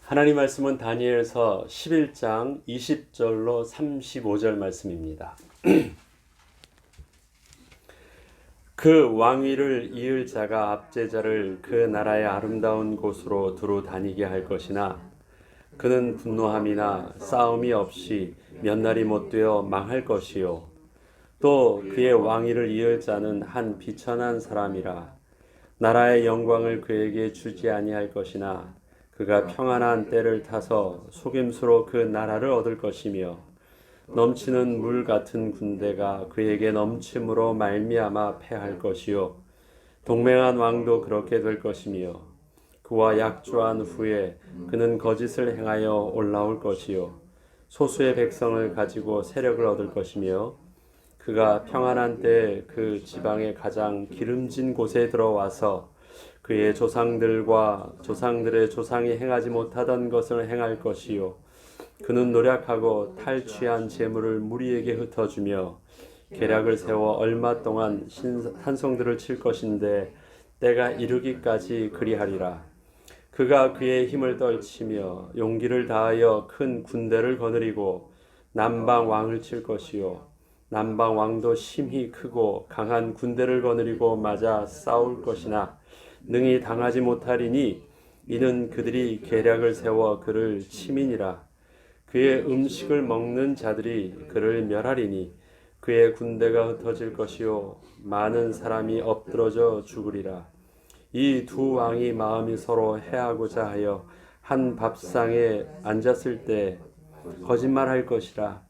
하나님 말씀은 다니엘서 11장 20절로 35절 말씀입니다. 그 왕위를 이을 자가 압제자를 그 나라의 아름다운 곳으로 두루 다니게 할 것이나 그는 분노함이나 싸움이 없이 몇 날이 못 되어 망할 것이요 또 그의 왕위를 이을 자는 한 비천한 사람이라 나라의 영광을 그에게 주지 아니할 것이나 그가 평안한 때를 타서 속임수로 그 나라를 얻을 것이며 넘치는 물 같은 군대가 그에게 넘침으로 말미암아 패할 것이요 동맹한 왕도 그렇게 될 것이며 그와 약조한 후에 그는 거짓을 행하여 올라올 것이요 소수의 백성을 가지고 세력을 얻을 것이며 그가 평안한 때 그 지방의 가장 기름진 곳에 들어와서 그의 조상들과 조상들의 조상이 행하지 못하던 것을 행할 것이요 그는 노력하고 탈취한 재물을 무리에게 흩어주며 계략을 세워 얼마 동안 산성들을 칠 것인데 때가 이르기까지 그리하리라. 그가 그의 힘을 떨치며 용기를 다하여 큰 군대를 거느리고 남방 왕을 칠 것이요 남방 왕도 심히 크고 강한 군대를 거느리고 맞아 싸울 것이나 능히 당하지 못하리니 이는 그들이 계략을 세워 그를 치민이라. 그의 음식을 먹는 자들이 그를 멸하리니 그의 군대가 흩어질 것이요 많은 사람이 엎드러져 죽으리라. 이 두 왕이 마음이 서로 해하고자 하여 한 밥상에 앉았을 때 거짓말할 것이라.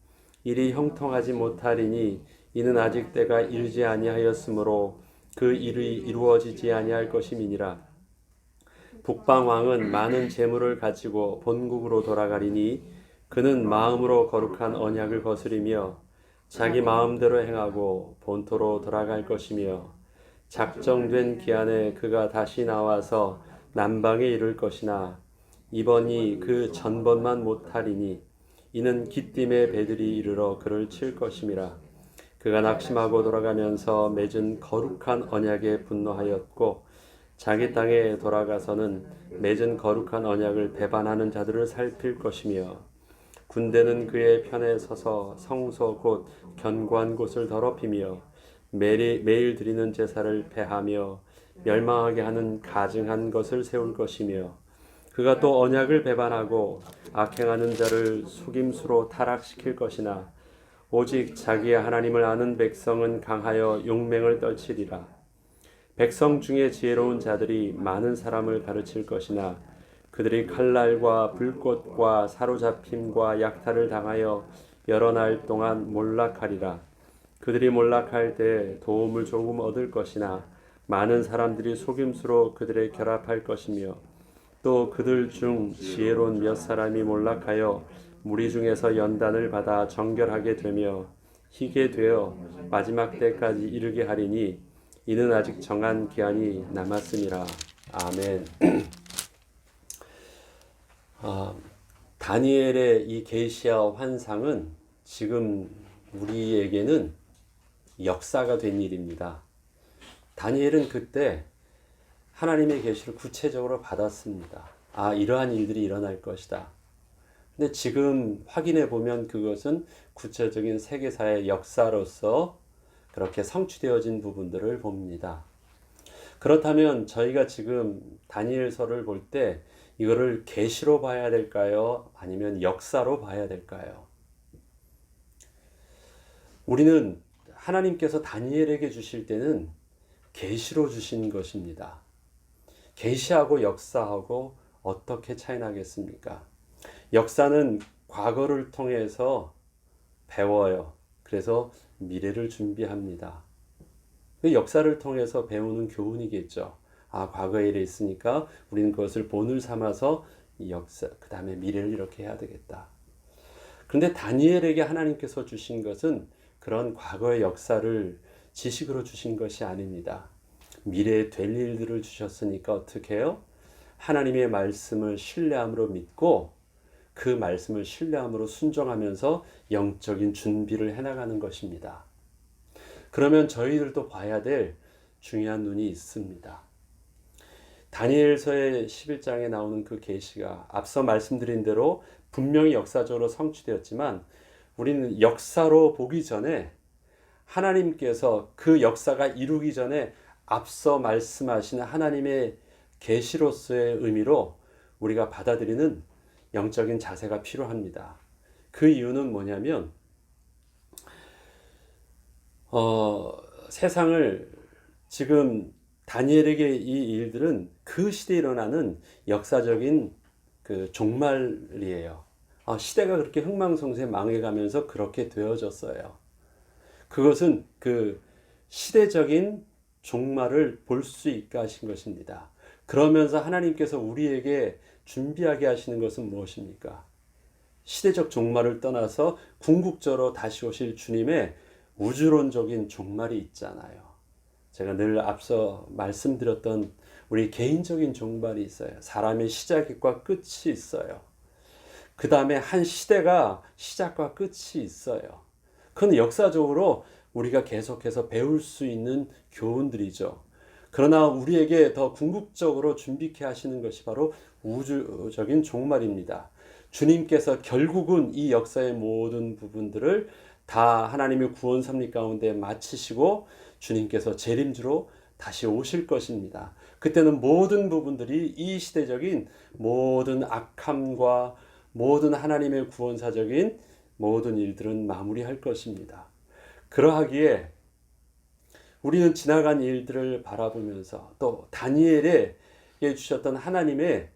일이 형통하지 못하리니 이는 아직 때가 이르지 아니하였으므로 그 일이 이루어지지 아니할 것임이니라. 북방 왕은 많은 재물을 가지고 본국으로 돌아가리니 그는 마음으로 거룩한 언약을 거스리며 자기 마음대로 행하고 본토로 돌아갈 것이며 작정된 기한에 그가 다시 나와서 남방에 이를 것이나 이번이 그 전번만 못하리니 이는 기띔의 배들이 이르러 그를 칠 것임이라. 그가 낙심하고 돌아가면서 맺은 거룩한 언약에 분노하였고 자기 땅에 돌아가서는 맺은 거룩한 언약을 배반하는 자들을 살필 것이며 군대는 그의 편에 서서 성소 곧 견고한 곳을 더럽히며 매일 드리는 제사를 폐하며 멸망하게 하는 가증한 것을 세울 것이며 그가 또 언약을 배반하고 악행하는 자를 속임수로 타락시킬 것이나 오직 자기의 하나님을 아는 백성은 강하여 용맹을 떨치리라. 백성 중에 지혜로운 자들이 많은 사람을 가르칠 것이나 그들이 칼날과 불꽃과 사로잡힘과 약탈을 당하여 여러 날 동안 몰락하리라. 그들이 몰락할 때 도움을 조금 얻을 것이나 많은 사람들이 속임수로 그들에 결합할 것이며 또 그들 중 지혜로운 몇 사람이 몰락하여 무리 중에서 연단을 받아 정결하게 되며 희게 되어 마지막 때까지 이르게 하리니 이는 아직 정한 기한이 남았음이라. 아멘. 다니엘의 이 계시와 환상은 지금 우리에게는 역사가 된 일입니다. 다니엘은 그때 하나님의 계시를 구체적으로 받았습니다. 이러한 일들이 일어날 것이다. 근데 지금 확인해 보면 그것은 구체적인 세계사의 역사로서 그렇게 성취되어진 부분들을 봅니다. 그렇다면 저희가 지금 다니엘서를 볼 때 이거를 계시로 봐야 될까요? 아니면 역사로 봐야 될까요? 우리는 하나님께서 다니엘에게 주실 때는 계시로 주신 것입니다. 계시하고 역사하고 어떻게 차이 나겠습니까? 역사는 과거를 통해서 배워요. 그래서 미래를 준비합니다. 그 역사를 통해서 배우는 교훈이겠죠. 과거에 이래 있으니까 우리는 그것을 본을 삼아서 이 역사, 그 다음에 미래를 이렇게 해야 되겠다. 그런데 다니엘에게 하나님께서 주신 것은 그런 과거의 역사를 지식으로 주신 것이 아닙니다. 미래에 될 일들을 주셨으니까 어떻게 해요? 하나님의 말씀을 신뢰함으로 믿고 그 말씀을 신뢰함으로 순종하면서 영적인 준비를 해나가는 것입니다. 그러면 저희들도 봐야 될 중요한 눈이 있습니다. 다니엘서의 11장에 나오는 그 계시가 앞서 말씀드린 대로 분명히 역사적으로 성취되었지만 우리는 역사로 보기 전에 하나님께서 그 역사가 이루기 전에 앞서 말씀하신 하나님의 계시로서의 의미로 우리가 받아들이는 영적인 자세가 필요합니다. 그 이유는 뭐냐면 세상을 지금 다니엘에게 이 일들은 그 시대에 일어나는 역사적인 그 종말이에요. 시대가 그렇게 흥망성쇠 망해가면서 그렇게 되어졌어요. 그것은 그 시대적인 종말을 볼 수 있게 하신 것입니다. 그러면서 하나님께서 우리에게 준비하게 하시는 것은 무엇입니까? 시대적 종말을 떠나서 궁극적으로 다시 오실 주님의 우주론적인 종말이 있잖아요. 제가 늘 앞서 말씀드렸던 우리 개인적인 종말이 있어요. 사람의 시작과 끝이 있어요. 그 다음에 한 시대가 시작과 끝이 있어요. 그건 역사적으로 우리가 계속해서 배울 수 있는 교훈들이죠. 그러나 우리에게 더 궁극적으로 준비케 하시는 것이 바로 우주적인 종말입니다. 주님께서 결국은 이 역사의 모든 부분들을 다 하나님의 구원 섭리 가운데 마치시고 주님께서 재림주로 다시 오실 것입니다. 그때는 모든 부분들이 이 시대적인 모든 악함과 모든 하나님의 구원사적인 모든 일들은 마무리할 것입니다. 그러하기에 우리는 지나간 일들을 바라보면서 또 다니엘에게 주셨던 하나님의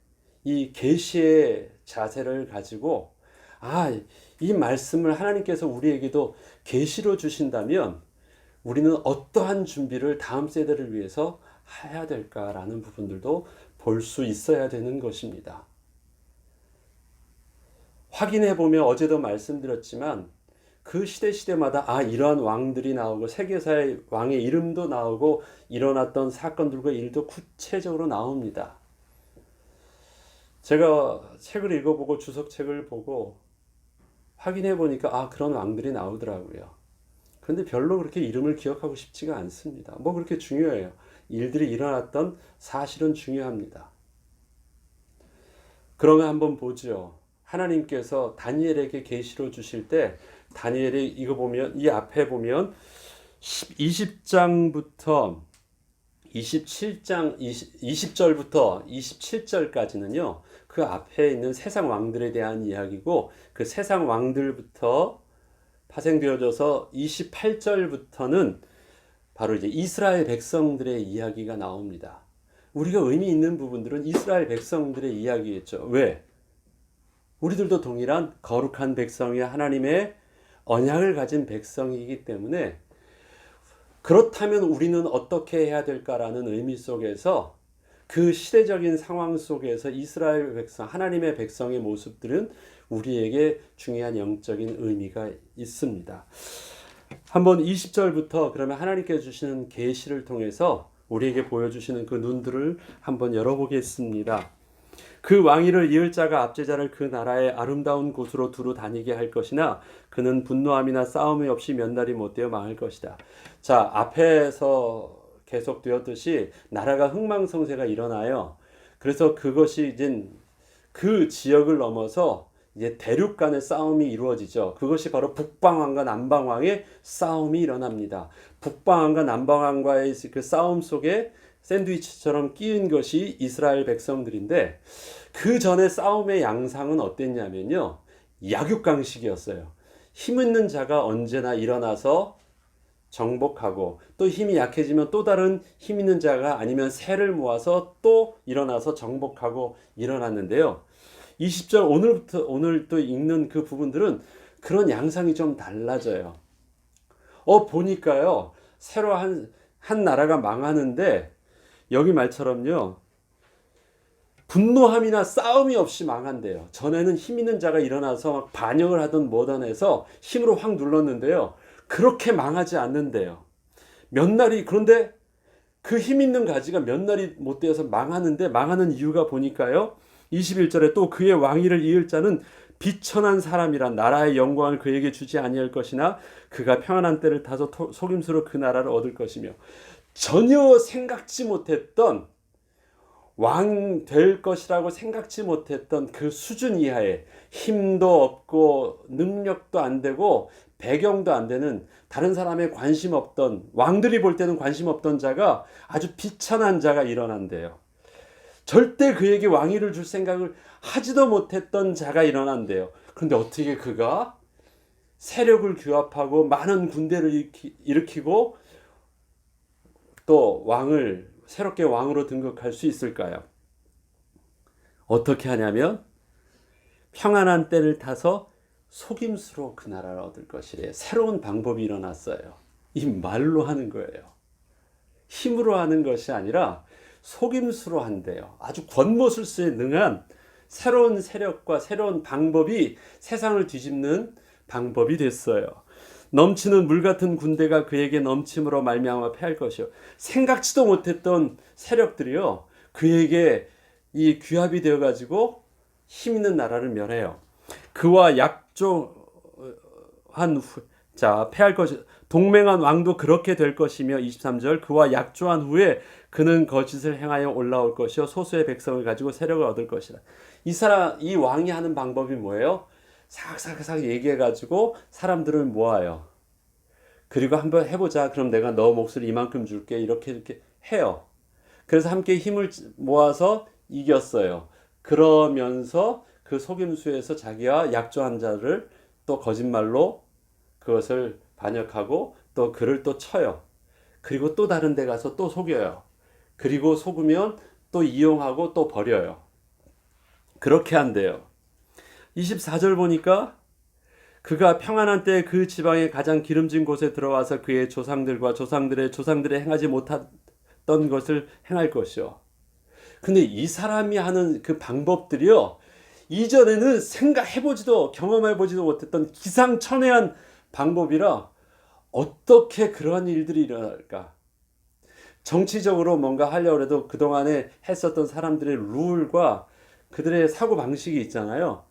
이 계시의 자세를 가지고 이 말씀을 하나님께서 우리에게도 계시로 주신다면 우리는 어떠한 준비를 다음 세대를 위해서 해야 될까라는 부분들도 볼 수 있어야 되는 것입니다. 확인해 보면 어제도 말씀드렸지만 그 시대마다 이러한 왕들이 나오고 세계사의 왕의 이름도 나오고 일어났던 사건들과 일도 구체적으로 나옵니다. 제가 책을 읽어보고 주석책을 보고 확인해 보니까 그런 왕들이 나오더라고요. 그런데 별로 그렇게 이름을 기억하고 싶지가 않습니다. 뭐 그렇게 중요해요. 일들이 일어났던 사실은 중요합니다. 그러면 한번 보죠. 하나님께서 다니엘에게 계시로 주실 때 다니엘이 이거 보면 이 앞에 보면 20장부터 20절부터 27절까지는요. 그 앞에 있는 세상 왕들에 대한 이야기고 그 세상 왕들부터 파생되어져서 28절부터는 바로 이제 이스라엘 백성들의 이야기가 나옵니다. 우리가 의미 있는 부분들은 이스라엘 백성들의 이야기겠죠. 왜? 우리들도 동일한 거룩한 백성이 하나님의 언약을 가진 백성이기 때문에 그렇다면 우리는 어떻게 해야 될까라는 의미 속에서 그 시대적인 상황 속에서 이스라엘 백성, 하나님의 백성의 모습들은 우리에게 중요한 영적인 의미가 있습니다. 한번 20절부터 그러면 하나님께서 주시는 계시를 통해서 우리에게 보여주시는 그 눈들을 한번 열어보겠습니다. 그 왕위를 이을 자가 압제자를 그 나라의 아름다운 곳으로 두루 다니게 할 것이나 그는 분노함이나 싸움이 없이 몇 날이 못되어 망할 것이다. 자, 앞에서 계속되었듯이 나라가 흥망성쇠가 일어나요. 그래서 그것이 이제 그 지역을 넘어서 이제 대륙 간의 싸움이 이루어지죠. 그것이 바로 북방왕과 남방왕의 싸움이 일어납니다. 북방왕과 남방왕과의 그 싸움 속에 샌드위치처럼 끼인 것이 이스라엘 백성들인데 그 전에 싸움의 양상은 어땠냐면요. 약육강식이었어요. 힘 있는 자가 언제나 일어나서 정복하고 또 힘이 약해지면 또 다른 힘 있는 자가 아니면 새를 모아서 또 일어나서 정복하고 일어났는데요. 20절 오늘 또 읽는 그 부분들은 그런 양상이 좀 달라져요. 보니까요. 새로 한 나라가 망하는데 여기 말처럼요. 분노함이나 싸움이 없이 망한대요. 전에는 힘 있는 자가 일어나서 막 반역을 하던 뭐든 해서 힘으로 확 눌렀는데요. 그렇게 망하지 않는데요. 그런데 그 힘 있는 가지가 몇 날이 못 되어서 망하는데 망하는 이유가 보니까요. 21절에 또 그의 왕위를 이을 자는 비천한 사람이란 나라의 영광을 그에게 주지 아니할 것이나 그가 평안한 때를 타서 속임수로 그 나라를 얻을 것이며 전혀 생각지 못했던 왕 될 것이라고 생각지 못했던 그 수준 이하의 힘도 없고 능력도 안 되고 배경도 안 되는 다른 사람의 관심 없던 왕들이 볼 때는 관심 없던 자가 아주 비천한 자가 일어난대요. 절대 그에게 왕위를 줄 생각을 하지도 못했던 자가 일어난대요. 그런데 어떻게 그가 세력을 규합하고 많은 군대를 일으키고 또 왕을 새롭게 왕으로 등극할 수 있을까요? 어떻게 하냐면 평안한 때를 타서 속임수로 그 나라를 얻을 것이래. 새로운 방법이 일어났어요. 이 말로 하는 거예요. 힘으로 하는 것이 아니라 속임수로 한대요. 아주 권모술수에 능한 새로운 세력과 새로운 방법이 세상을 뒤집는 방법이 됐어요. 넘치는 물 같은 군대가 그에게 넘침으로 말미암아 패할 것이요. 생각지도 못했던 세력들이요. 그에게 이 규합이 되어 가지고 힘 있는 나라를 멸해요. 그와 약조한 후, 자, 패할 것이 동맹한 왕도 그렇게 될 것이며 23절 그와 약조한 후에 그는 거짓을 행하여 올라올 것이요 소수의 백성을 가지고 세력을 얻을 것이라. 이 왕이 하는 방법이 뭐예요? 싹싹싹 얘기해 가지고 사람들을 모아요. 그리고 한번 해보자. 그럼 내가 너 몫을 이만큼 줄게. 이렇게 해요. 그래서 함께 힘을 모아서 이겼어요. 그러면서 그 속임수에서 자기와 약조한 자를 또 거짓말로 그것을 반역하고 또 그를 또 쳐요. 그리고 또 다른 데 가서 또 속여요. 그리고 속으면 또 이용하고 또 버려요. 그렇게 한대요. 24절 보니까 그가 평안한 때 그 지방의 가장 기름진 곳에 들어와서 그의 조상들과 조상들의 행하지 못했던 것을 행할 것이요. 근데 이 사람이 하는 그 방법들이요. 이전에는 생각해보지도 경험해보지도 못했던 기상천외한 방법이라 어떻게 그러한 일들이 일어날까? 정치적으로 뭔가 하려고 해도 그동안에 했었던 사람들의 룰과 그들의 사고방식이 있잖아요.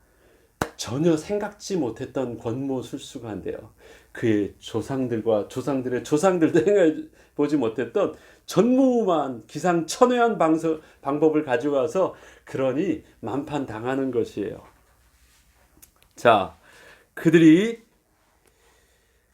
전혀 생각지 못했던 권모술수가 한대요. 그의 조상들과 조상들의 조상들도 생각해보지 못했던 전무후무한 기상천외한 방법을 가지고 와서 그러니 만판당하는 것이에요. 자, 그들이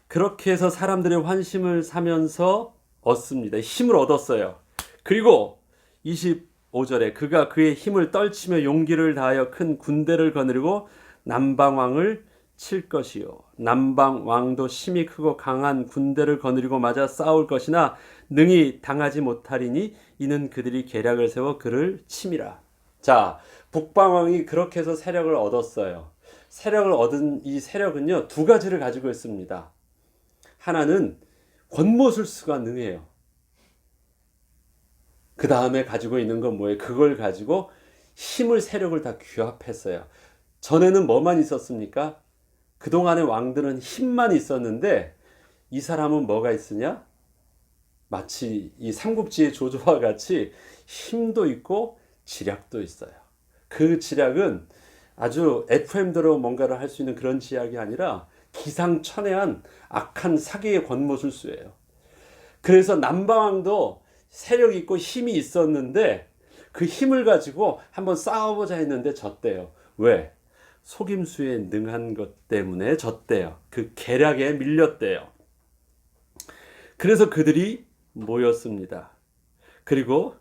그렇게 해서 사람들의 환심을 사면서 얻습니다. 힘을 얻었어요. 그리고 25절에 그가 그의 힘을 떨치며 용기를 다하여 큰 군대를 거느리고 남방왕을 칠 것이요. 남방왕도 힘이 크고 강한 군대를 거느리고 맞아 싸울 것이나 능히 당하지 못하리니 이는 그들이 계략을 세워 그를 침이라. 자, 북방왕이 그렇게 해서 세력을 얻었어요. 세력을 얻은 이 세력은요, 두 가지를 가지고 있습니다. 하나는 권모술수가 능해요. 그 다음에 가지고 있는 건 뭐예요? 그걸 가지고 힘을 세력을 다 규합했어요. 전에는 뭐만 있었습니까? 그동안의 왕들은 힘만 있었는데 이 사람은 뭐가 있으냐? 마치 이 삼국지의 조조와 같이 힘도 있고 지략도 있어요. 그 지략은 아주 FM대로 뭔가를 할 수 있는 그런 지략이 아니라 기상천외한 악한 사기의 권모술수예요. 그래서 남방왕도 세력 있고 힘이 있었는데 그 힘을 가지고 한번 싸워보자 했는데 졌대요. 왜? 속임수에 능한 것 때문에 졌대요. 그 계략에 밀렸대요. 그래서 그들이 모였습니다. 그리고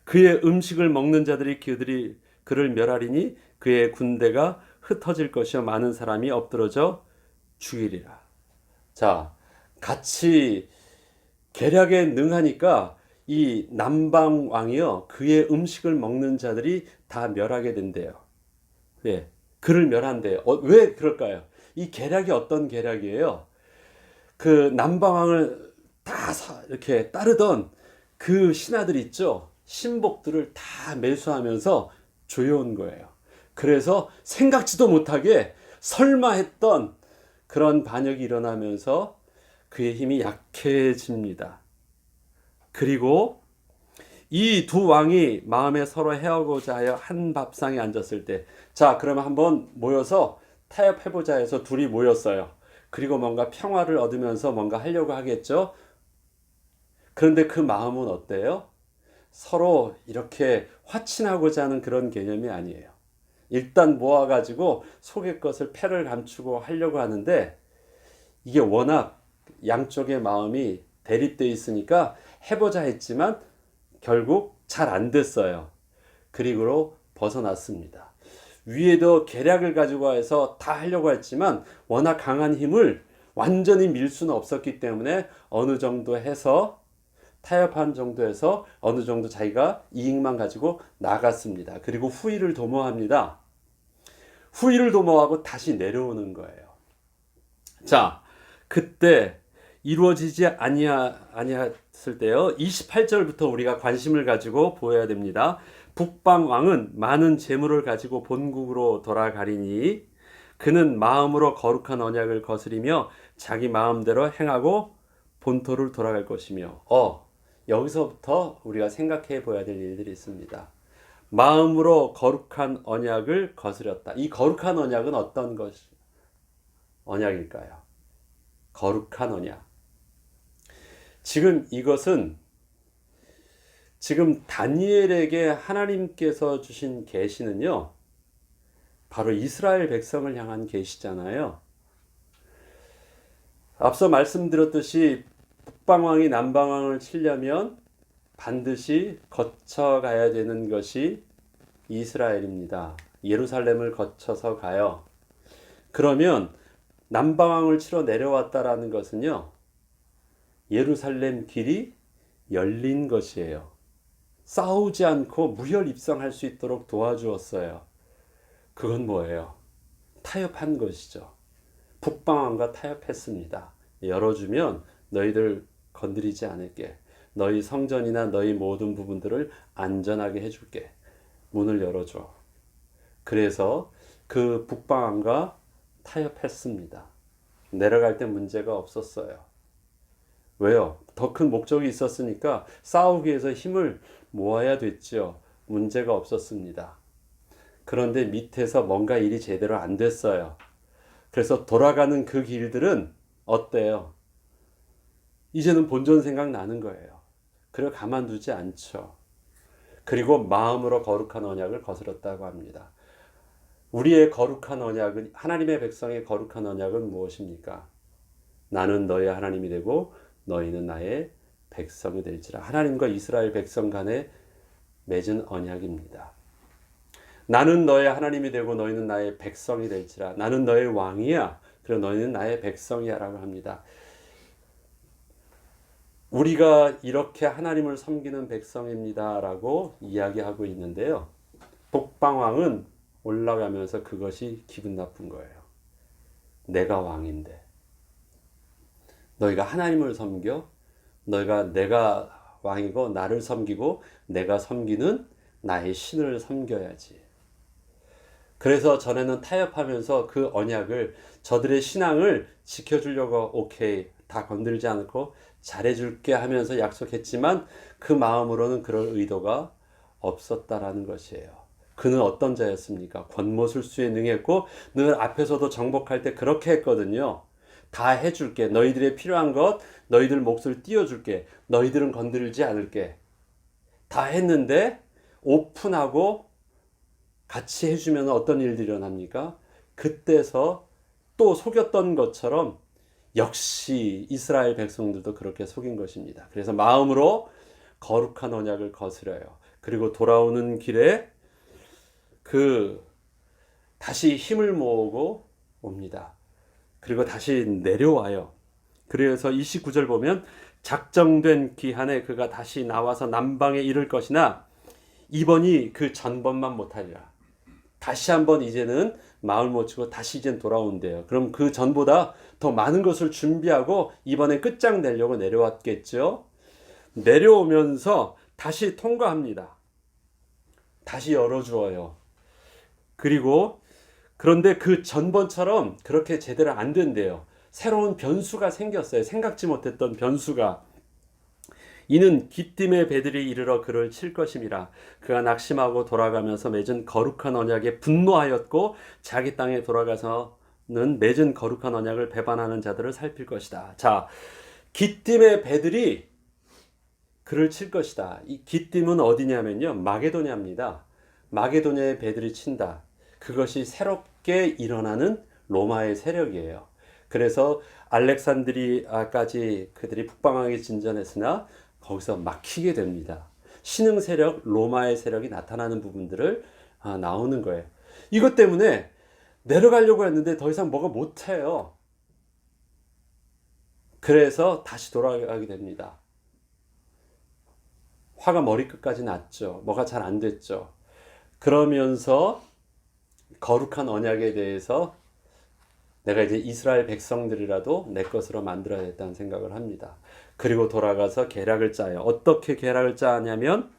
그의 음식을 먹는 자들이 그를 멸하리니 그의 군대가 흩어질 것이요 많은 사람이 엎드러져 죽이리라. 자, 같이 계략에 능하니까 이 남방 왕이요 그의 음식을 먹는 자들이 다 멸하게 된대요. 예, 그를 멸한대요. 왜 그럴까요? 이 계략이 어떤 계략이에요? 그 남방 왕을 다 이렇게 따르던 그 신하들 있죠. 신복들을 다 매수하면서 조여온 거예요. 그래서 생각지도 못하게 설마 했던 그런 반역이 일어나면서 그의 힘이 약해집니다. 그리고 이 두 왕이 마음에 서로 헤어고자 하여 한 밥상에 앉았을 때, 자, 그러면 한번 모여서 타협해보자 해서 둘이 모였어요. 그리고 뭔가 평화를 얻으면서 뭔가 하려고 하겠죠. 그런데 그 마음은 어때요? 서로 이렇게 화친하고자 하는 그런 개념이 아니에요. 일단 모아가지고 속의 것을 패를 감추고 하려고 하는데 이게 워낙 양쪽의 마음이 대립되어 있으니까 해보자 했지만 결국 잘 안 됐어요. 그리고 벗어났습니다. 위에도 계략을 가지고 해서 다 하려고 했지만 워낙 강한 힘을 완전히 밀 수는 없었기 때문에 어느 정도 해서 타협한 정도에서 어느 정도 자기가 이익만 가지고 나갔습니다. 그리고 후위를 도모합니다. 후위를 도모하고 다시 내려오는 거예요. 자, 그때 이루어지지 아니했을 때요. 28절부터 우리가 관심을 가지고 보아야 됩니다. 북방 왕은 많은 재물을 가지고 본국으로 돌아가리니 그는 마음으로 거룩한 언약을 거스리며 자기 마음대로 행하고 본토를 돌아갈 것이며 여기서부터 우리가 생각해 보아야 될 일들이 있습니다. 마음으로 거룩한 언약을 거스렸다. 이 거룩한 언약은 어떤 언약일까요? 거룩한 언약. 지금 이것은 지금 다니엘에게 하나님께서 주신 계시는요. 바로 이스라엘 백성을 향한 계시잖아요. 앞서 말씀드렸듯이 북방왕이 남방왕을 치려면 반드시 거쳐가야 되는 것이 이스라엘입니다. 예루살렘을 거쳐서 가요. 그러면 남방왕을 치러 내려왔다라는 것은요. 예루살렘 길이 열린 것이에요. 싸우지 않고 무혈 입성할 수 있도록 도와주었어요. 그건 뭐예요? 타협한 것이죠. 북방왕과 타협했습니다. 열어주면 너희들 건드리지 않을게. 너희 성전이나 너희 모든 부분들을 안전하게 해줄게. 문을 열어줘. 그래서 그 북방왕과 타협했습니다. 내려갈 때 문제가 없었어요. 왜요? 더 큰 목적이 있었으니까 싸우기 위해서 힘을 모아야 됐죠. 문제가 없었습니다. 그런데 밑에서 뭔가 일이 제대로 안 됐어요. 그래서 돌아가는 그 길들은 어때요? 이제는 본전 생각 나는 거예요. 그리고 가만두지 않죠. 그리고 마음으로 거룩한 언약을 거스렸다고 합니다. 우리의 거룩한 언약은, 하나님의 백성의 거룩한 언약은 무엇입니까? 나는 너의 하나님이 되고 너희는 나의 백성이 될지라. 하나님과 이스라엘 백성 간에 맺은 언약입니다. 나는 너의 하나님이 되고 너희는 나의 백성이 될지라. 나는 너의 왕이야. 그리고 너희는 나의 백성이야 라고 합니다. 우리가 이렇게 하나님을 섬기는 백성입니다 라고 이야기하고 있는데요. 북방왕은 올라가면서 그것이 기분 나쁜 거예요. 내가 왕인데. 너희가 하나님을 섬겨? 내가 왕이고 나를 섬기고 내가 섬기는 나의 신을 섬겨야지. 그래서 전에는 타협하면서 그 언약을, 저들의 신앙을 지켜주려고 오케이, 다 건들지 않고 잘해줄게 하면서 약속했지만 그 마음으로는 그럴 의도가 없었다라는 것이에요. 그는 어떤 자였습니까? 권모술수에 능했고 늘 앞에서도 정복할 때 그렇게 했거든요. 다 해줄게. 너희들의 필요한 것, 너희들 몫을 띄워줄게. 너희들은 건드리지 않을게. 다 했는데 오픈하고 같이 해주면 어떤 일들이 일어납니까? 그때서 또 속였던 것처럼 역시 이스라엘 백성들도 그렇게 속인 것입니다. 그래서 마음으로 거룩한 언약을 거스려요. 그리고 돌아오는 길에 다시 힘을 모으고 옵니다. 그리고 다시 내려와요. 그래서 29절 보면 작정된 기한에 그가 다시 나와서 남방에 이를 것이나 이번이 그 전번만 못하리라. 다시 한번 이제는 마을 못 치고 다시 이젠 돌아온대요. 그럼 그 전보다 더 많은 것을 준비하고 이번에 끝장내려고 내려왔겠죠. 내려오면서 다시 통과합니다. 다시 열어주어요. 그런데 그 전번처럼 그렇게 제대로 안 된대요. 새로운 변수가 생겼어요. 생각지 못했던 변수가. 이는 기띔의 배들이 이르러 그를 칠 것임이라. 그가 낙심하고 돌아가면서 맺은 거룩한 언약에 분노하였고 자기 땅에 돌아가서는 맺은 거룩한 언약을 배반하는 자들을 살필 것이다. 자, 기띔의 배들이 그를 칠 것이다. 이 기띔은 어디냐면요, 마게도냐입니다. 마게도냐의 배들이 친다. 그것이 새롭게 일어나는 로마의 세력이에요. 그래서 알렉산드리아까지 그들이 북방하게 진전했으나 거기서 막히게 됩니다. 신흥 세력, 로마의 세력이 나타나는 부분들을 나오는 거예요. 이것 때문에 내려가려고 했는데 더 이상 뭐가 못해요. 그래서 다시 돌아가게 됩니다. 화가 머리끝까지 났죠. 뭐가 잘 안 됐죠. 그러면서 거룩한 언약에 대해서 내가 이제 이스라엘 백성들이라도 내 것으로 만들어야겠다는 생각을 합니다. 그리고 돌아가서 계략을 짜요. 어떻게 계략을 짜냐면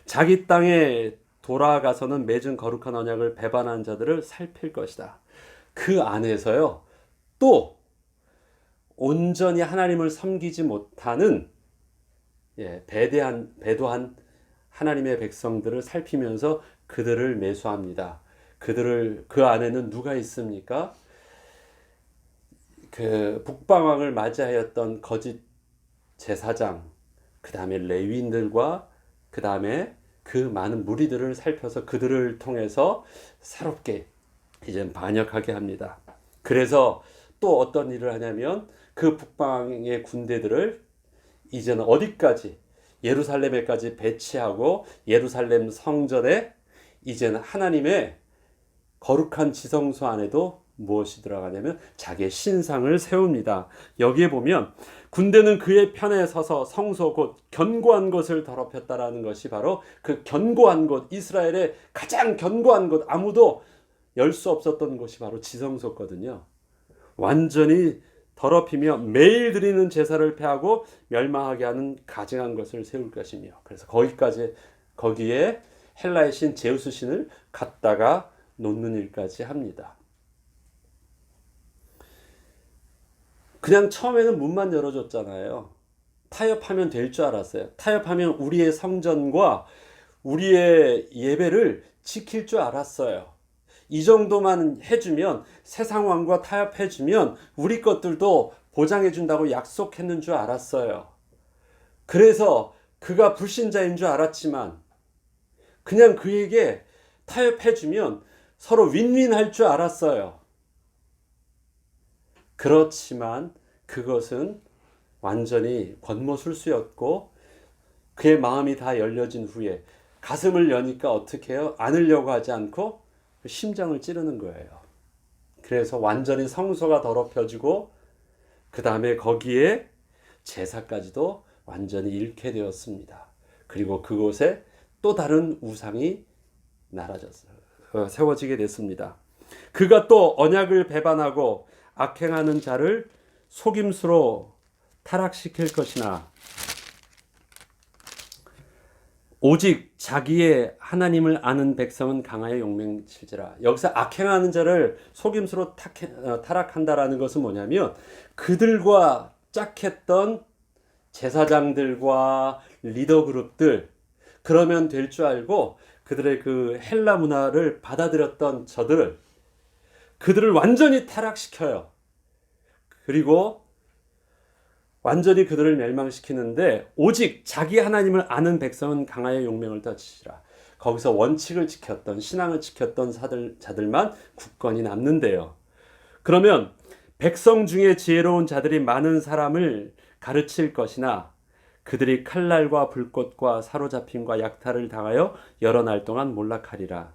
자기 땅에 돌아가서는 맺은 거룩한 언약을 배반한 자들을 살필 것이다. 그 안에서요, 또 온전히 하나님을 섬기지 못하는 배도한 하나님의 백성들을 살피면서 그들을 매수합니다. 그 안에는 누가 있습니까? 그 북방왕을 맞이하였던 거짓 제사장, 그 다음에 레위인들과 그 다음에 그 많은 무리들을 살펴서 그들을 통해서 새롭게 이제 반역하게 합니다. 그래서 또 어떤 일을 하냐면 그 북방의 군대들을 이제는 어디까지, 예루살렘에까지 배치하고 예루살렘 성전에 이제는 하나님의 거룩한 지성소 안에도 무엇이 들어가냐면 자기의 신상을 세웁니다. 여기에 보면 군대는 그의 편에 서서 성소 곧 견고한 곳을 더럽혔다라는 것이 바로 그 견고한 곳, 이스라엘의 가장 견고한 곳, 아무도 열 수 없었던 곳이 바로 지성소거든요. 완전히 더럽히며 매일 드리는 제사를 폐하고 멸망하게 하는 가증한 것을 세울 것이며, 그래서 거기에 헬라의 신 제우스 신을 갖다가 놓는 일까지 합니다. 그냥 처음에는 문만 열어줬잖아요. 타협하면 될 줄 알았어요. 타협하면 우리의 성전과 우리의 예배를 지킬 줄 알았어요. 이 정도만 해주면, 세상 왕과 타협해주면 우리 것들도 보장해준다고 약속했는 줄 알았어요. 그래서 그가 불신자인 줄 알았지만 그냥 그에게 타협해주면 서로 윈윈할 줄 알았어요. 그렇지만 그것은 완전히 권모술수였고, 그의 마음이 다 열려진 후에 가슴을 여니까 어떻게 해요? 안으려고 하지 않고 심장을 찌르는 거예요. 그래서 완전히 성소가 더럽혀지고 그 다음에 거기에 제사까지도 완전히 잃게 되었습니다. 그리고 그곳에 또 다른 우상이 세워지게 됐습니다. 그가 또 언약을 배반하고 악행하는 자를 속임수로 타락시킬 것이나 오직 자기의 하나님을 아는 백성은 강하여 용맹칠지라. 여기서 악행하는 자를 속임수로 타락한다라는 것은 뭐냐면 그들과 짝했던 제사장들과 리더 그룹들, 그러면 될 줄 알고 그들의 그 헬라 문화를 받아들였던 그들을 완전히 타락시켜요. 그리고 완전히 그들을 멸망시키는데 오직 자기 하나님을 아는 백성은 강하여 용맹을 다지시라. 거기서 원칙을 지켰던, 신앙을 지켰던 자들만 굳건히 남는데요. 그러면 백성 중에 지혜로운 자들이 많은 사람을 가르칠 것이나 그들이 칼날과 불꽃과 사로잡힘과 약탈을 당하여 여러 날 동안 몰락하리라.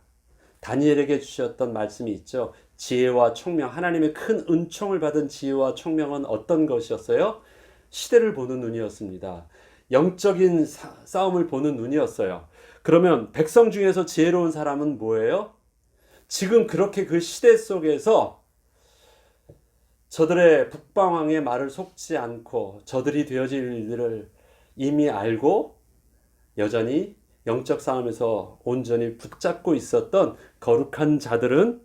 다니엘에게 주셨던 말씀이 있죠. 지혜와 총명, 하나님의 큰 은총을 받은 지혜와 총명은 어떤 것이었어요? 시대를 보는 눈이었습니다. 영적인 싸움을 보는 눈이었어요. 그러면 백성 중에서 지혜로운 사람은 뭐예요? 지금 그렇게 그 시대 속에서 저들의 북방왕의 말을 속지 않고 저들이 되어질 일들을 이미 알고 여전히 영적 싸움에서 온전히 붙잡고 있었던 거룩한 자들은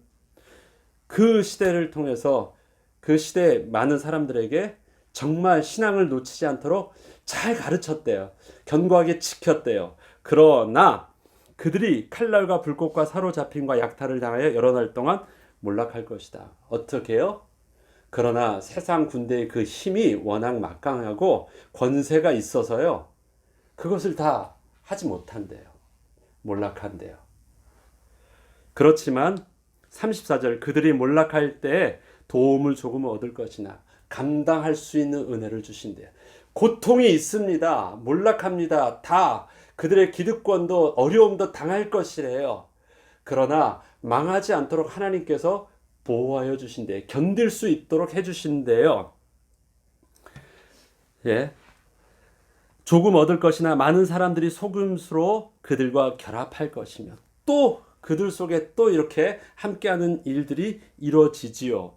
그 시대를 통해서 그 시대 많은 사람들에게 정말 신앙을 놓치지 않도록 잘 가르쳤대요. 견고하게 지켰대요. 그러나 그들이 칼날과 불꽃과 사로잡힘과 약탈을 당하여 여러 날 동안 몰락할 것이다. 어떻게 해요? 그러나 세상 군대의 그 힘이 워낙 막강하고 권세가 있어서요. 그것을 다 하지 못한대요. 몰락한대요. 그렇지만 34절 그들이 몰락할 때 도움을 조금 얻을 것이나 감당할 수 있는 은혜를 주신대요. 고통이 있습니다. 몰락합니다. 다 그들의 기득권도 어려움도 당할 것이래요. 그러나 망하지 않도록 하나님께서 보호하여 주신대요. 견딜 수 있도록 해주신대요. 예. 조금 얻을 것이나 많은 사람들이 속임수로 그들과 결합할 것이며 또 그들 속에 또 이렇게 함께하는 일들이 이루어지지요.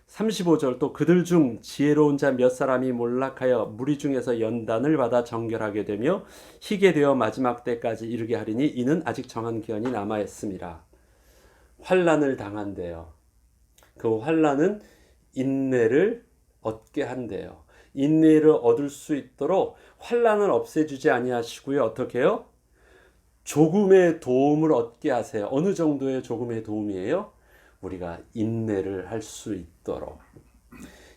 35절 또 그들 중 지혜로운 자 몇 사람이 몰락하여 무리 중에서 연단을 받아 정결하게 되며 희게 되어 마지막 때까지 이르게 하리니 이는 아직 정한 기한이 남아 있습니다. 환난을 당한대요. 그 환난은 인내를 얻게 한대요. 인내를 얻을 수 있도록 환난을 없애주지 아니하시고요. 어떻게 해요? 조금의 도움을 얻게 하세요. 어느 정도의 조금의 도움이에요? 우리가 인내를 할 수 있도록.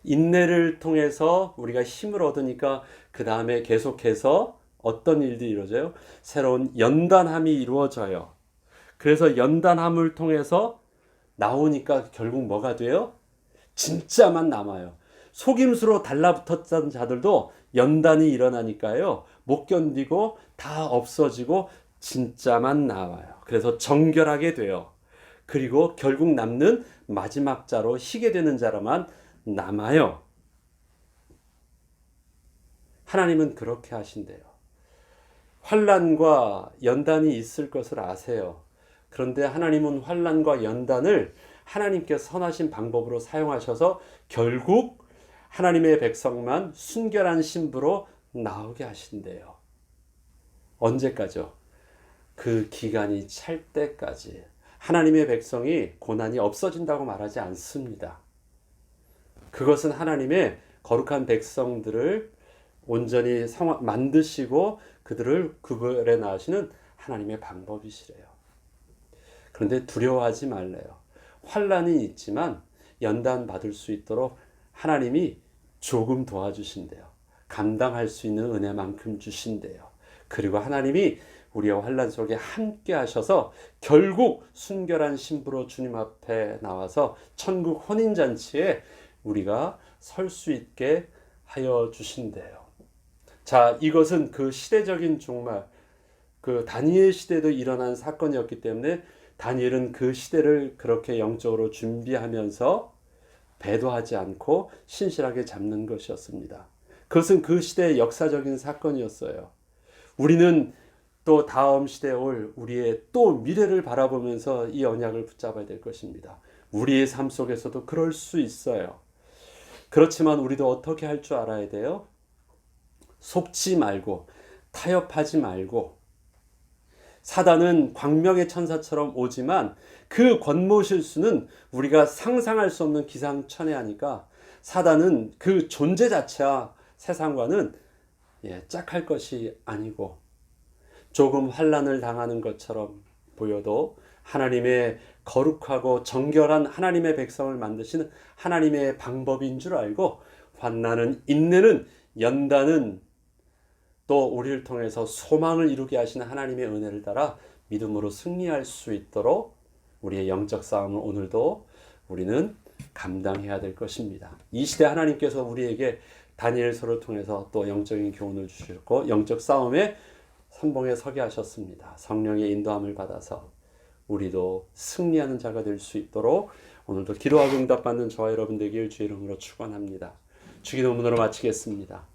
인내를 통해서 우리가 힘을 얻으니까 그 다음에 계속해서 어떤 일들이 이루어져요? 새로운 연단함이 이루어져요. 그래서 연단함을 통해서 나오니까 결국 뭐가 돼요? 진짜만 남아요. 속임수로 달라붙었던 자들도 연단이 일어나니까요. 못 견디고 다 없어지고 진짜만 나와요. 그래서 정결하게 돼요. 그리고 결국 남는 마지막 자로 희게 되는 자로만 남아요. 하나님은 그렇게 하신대요. 환난과 연단이 있을 것을 아세요. 그런데 하나님은 환난과 연단을 하나님께서 선하신 방법으로 사용하셔서 결국 하나님의 백성만 순결한 신부로 나오게 하신대요. 언제까지요? 그 기간이 찰 때까지. 하나님의 백성이 고난이 없어진다고 말하지 않습니다. 그것은 하나님의 거룩한 백성들을 온전히 만드시고 그들을 구별해 나가시는 하나님의 방법이시래요. 그런데 두려워하지 말래요. 환난이 있지만 연단 받을 수 있도록 하나님이 조금 도와주신대요. 감당할 수 있는 은혜만큼 주신대요. 그리고 하나님이 우리와 환난 속에 함께 하셔서 결국 순결한 신부로 주님 앞에 나와서 천국 혼인잔치에 우리가 설 수 있게 하여 주신대요. 자, 이것은 그 시대적인 정말 그 다니엘 시대도 일어난 사건이었기 때문에 다니엘은 그 시대를 그렇게 영적으로 준비하면서 배도하지 않고 신실하게 잡는 것이었습니다. 그것은 그 시대의 역사적인 사건이었어요. 우리는 또 다음 시대에 올 우리의 또 미래를 바라보면서 이 언약을 붙잡아야 될 것입니다. 우리의 삶 속에서도 그럴 수 있어요. 그렇지만 우리도 어떻게 할 줄 알아야 돼요? 속지 말고 타협하지 말고. 사단은 광명의 천사처럼 오지만 그 권모실수는 우리가 상상할 수 없는 기상천외하니까 사단은 그 존재 자체와 세상과는 짝할 것이 아니고 조금 환난을 당하는 것처럼 보여도 하나님의 거룩하고 정결한 하나님의 백성을 만드시는 하나님의 방법인 줄 알고 환난은 인내는 연단은 또 우리를 통해서 소망을 이루게 하시는 하나님의 은혜를 따라 믿음으로 승리할 수 있도록 우리의 영적 싸움을 오늘도 우리는 감당해야 될 것입니다. 이 시대 하나님께서 우리에게 다니엘서를 통해서 또 영적인 교훈을 주셨고 영적 싸움에 선봉에 서게 하셨습니다. 성령의 인도함을 받아서 우리도 승리하는 자가 될 수 있도록 오늘도 기도하고 응답받는 저와 여러분 되길 주의 이름으로 축원합니다. 주기도문으로 마치겠습니다.